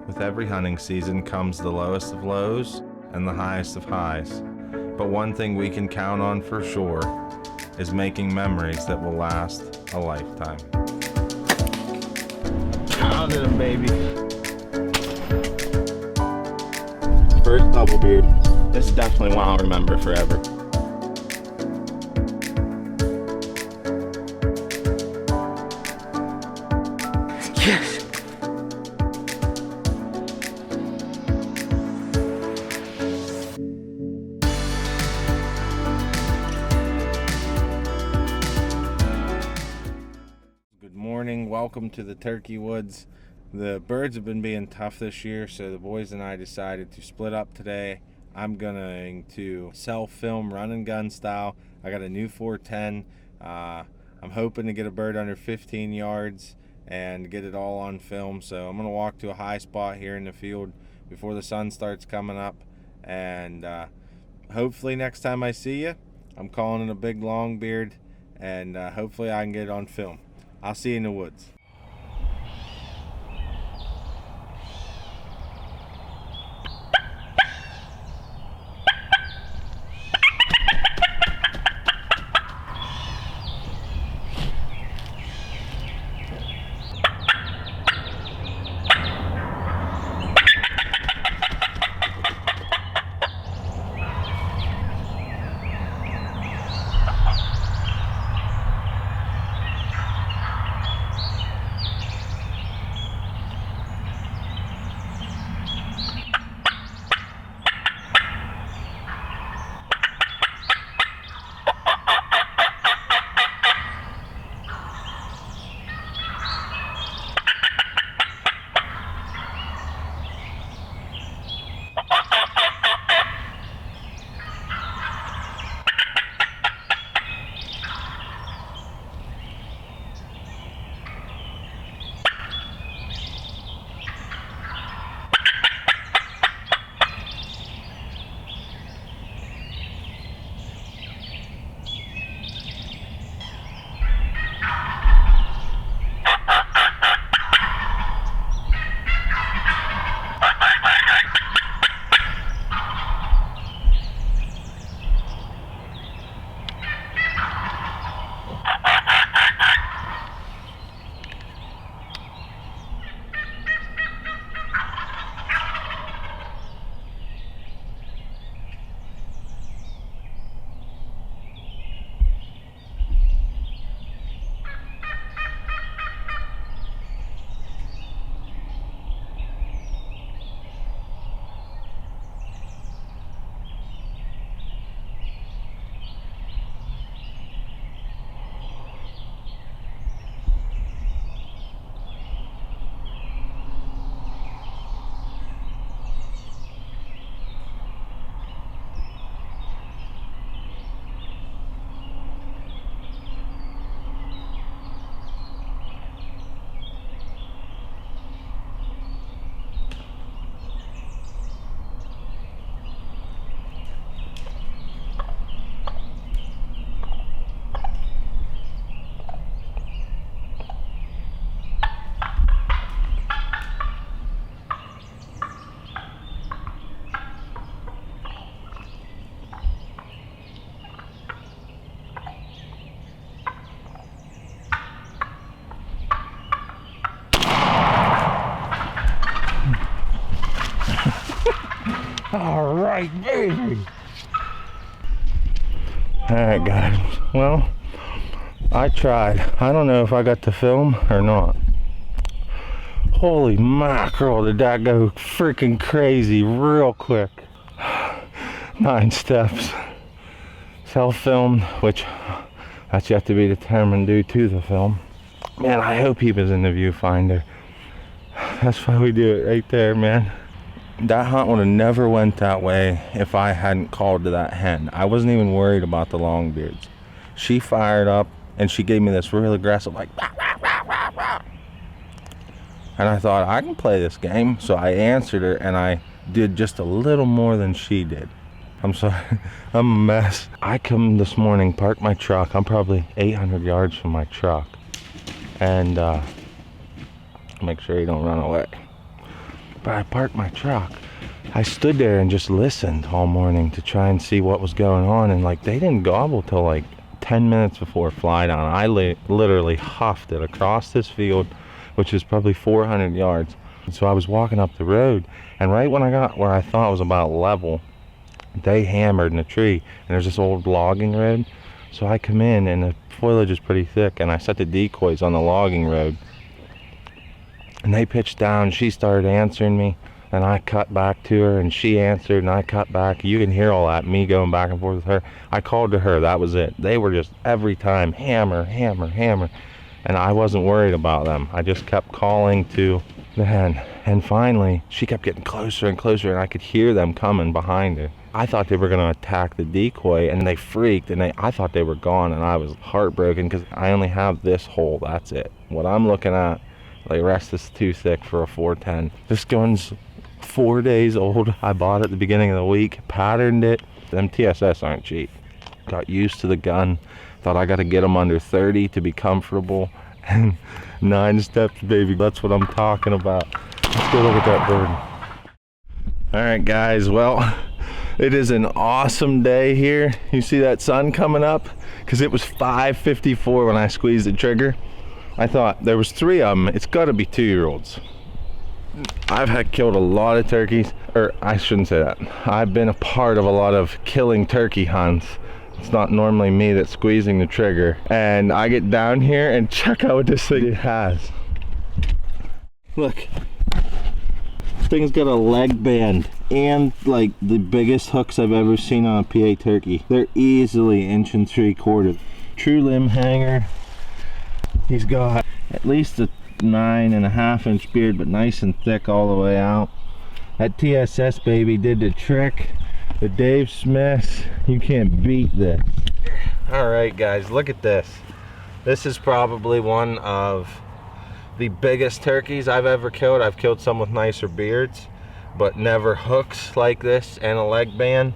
With every hunting season comes the lowest of lows and the highest of highs. But one thing we can count on for sure is making memories that will last a lifetime. Pounded him, baby. First double beard. This is definitely one I'll remember forever. Yes! Good morning, welcome to the Turkey Woods. The birds have been being tough this year, so the boys and I decided to split up today. I'm going to self-film run and gun style. I got a new 410. I'm hoping to get a bird under 15 yards and get it all on film. So I'm going to walk to a high spot here in the field before the sun starts coming up. And hopefully next time I see you, I'm calling it a big long beard, and hopefully I can get it on film. I'll see you in the woods. All right, baby. All right, guys. Well, I tried. I don't know if I got the film or not. Holy mackerel, did that go freaking crazy real quick. 9 steps. Self-filmed, which that's yet to be determined due to the film. Man, I hope he was in the viewfinder. That's why we do it right there, man. That hunt would have never went that way if I hadn't called to that hen. I wasn't even worried about the longbeards. She fired up and she gave me this real aggressive like rah, rah, rah, rah, rah. And I thought, I can play this game. So I answered her and I did just a little more than she did. I'm sorry, I'm a mess. I come this morning, park my truck. I'm probably 800 yards from my truck. And make sure you don't run away. but I parked my truck. I stood there and just listened all morning to try and see what was going on, and like they didn't gobble till like 10 minutes before fly down. I literally huffed it across this field, which is probably 400 yards. So I was walking up the road, and right when I got where I thought was about level, they hammered in a tree, and there's this old logging road. So I come in, and the foliage is pretty thick, and I set the decoys on the logging road, and they pitched down. She started answering me, and I cut back to her, and she answered, and I cut back. You can hear all that, me going back and forth with her. I called to her, that was it. They were just every time hammer, hammer, hammer, and I wasn't worried about them. I just kept calling to the hen, and finally she kept getting closer and closer, and I could hear them coming behind her. I thought they were going to attack the decoy, and they freaked, and I thought they were gone, and I was heartbroken because I only have this hole. That's it. What I'm looking at, the rest is too thick for a 410. This gun's 4 days old. I bought it at the beginning of the week, patterned it. Them TSS aren't cheap. Got used to the gun. Thought I got to get them under 30 to be comfortable. And 9 steps, baby. That's what I'm talking about. Let's go look at that bird. All right, guys. Well, it is an awesome day here. You see that sun coming up? Because it was 5:54 when I squeezed the trigger. I thought there was 3 of them. It's got to be 2-year-olds. I've had killed a lot of turkeys, or I shouldn't say that. I've been a part of a lot of killing turkey hunts. It's not normally me that's squeezing the trigger. And I get down here and check out what this thing has. Look. This thing's got a leg band and like the biggest hooks I've ever seen on a PA turkey. They're easily 1 3/4 inch. True limb hanger. He's got at least a 9.5 inch beard, but nice and thick all the way out. That TSS baby did the trick. The Dave Smiths, you can't beat this. All right, guys, look at this. This is probably one of the biggest turkeys I've ever killed. I've killed some with nicer beards, but never hooks like this and a leg band.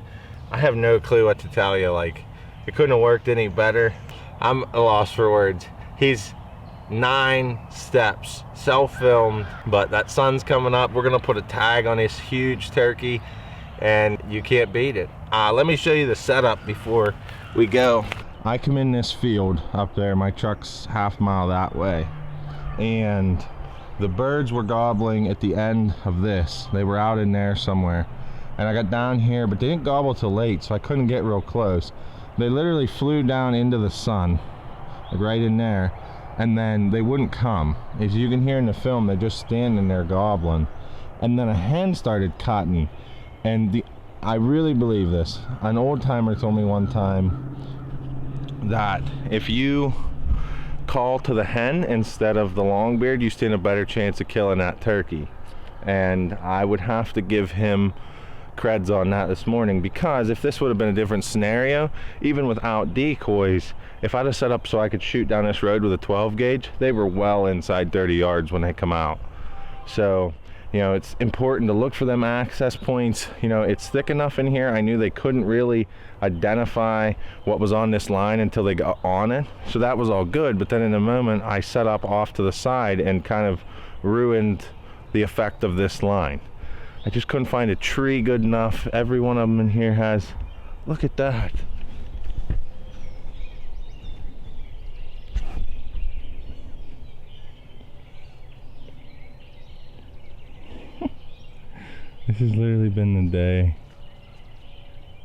I have no clue what to tell you. Like, it couldn't have worked any better. I'm a loss for words. He's 9 steps, self-filmed, but that sun's coming up. We're gonna put a tag on this huge turkey, and you can't beat it. Let me show you the setup before we go. I come in this field up there. My truck's half-mile that way, and the birds were gobbling at the end of this. They were out in there somewhere, and I got down here, but they didn't gobble till late, so I couldn't get real close. They literally flew down into the sun, like right in there, and then they wouldn't come. As you can hear in the film, they're just standing there gobbling, and then a hen started cutting. And I really believe this. An old timer told me one time that if you call to the hen instead of the longbeard, you stand a better chance of killing that turkey. And I would have to give him creds on that this morning, because if this would have been a different scenario, even without decoys, if I'd have set up so I could shoot down this road with a 12 gauge, they were well inside 30 yards when they come out. So, you know, it's important to look for them access points. You know, it's thick enough in here. I knew they couldn't really identify what was on this line until they got on it. So that was all good. But then in a moment, I set up off to the side and kind of ruined the effect of this line. I just couldn't find a tree good enough. Every one of them in here has, look at that. This has literally been the day.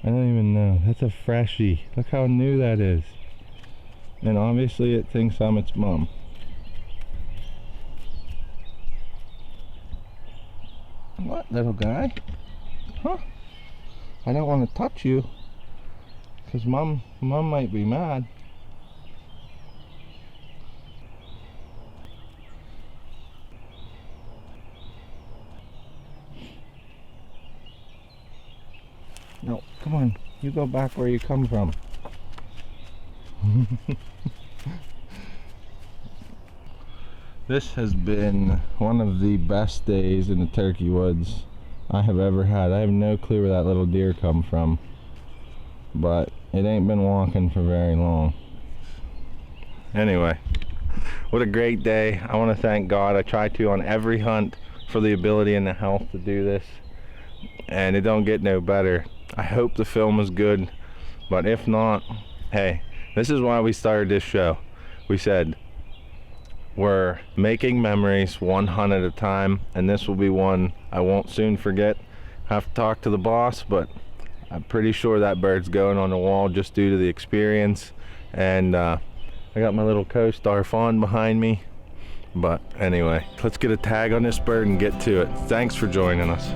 I don't even know. That's a freshie. Look how new that is. And obviously it thinks I'm its mom. What, little guy? Huh? I don't want to touch you, because mom might be mad. No, come on. You go back where you come from. This has been one of the best days in the turkey woods I have ever had. I have no clue where that little deer come from, but it ain't been walking for very long. Anyway, what a great day. I want to thank God. I try to on every hunt for the ability and the health to do this, and it don't get no better. I hope the film is good, but if not, hey, this is why we started this show. We said we're making memories, one hunt at a time, and this will be one I won't soon forget. I have to talk to the boss, but I'm pretty sure that bird's going on the wall just due to the experience. And I got my little co-star fawn behind me. But anyway, let's get a tag on this bird and get to it. Thanks for joining us.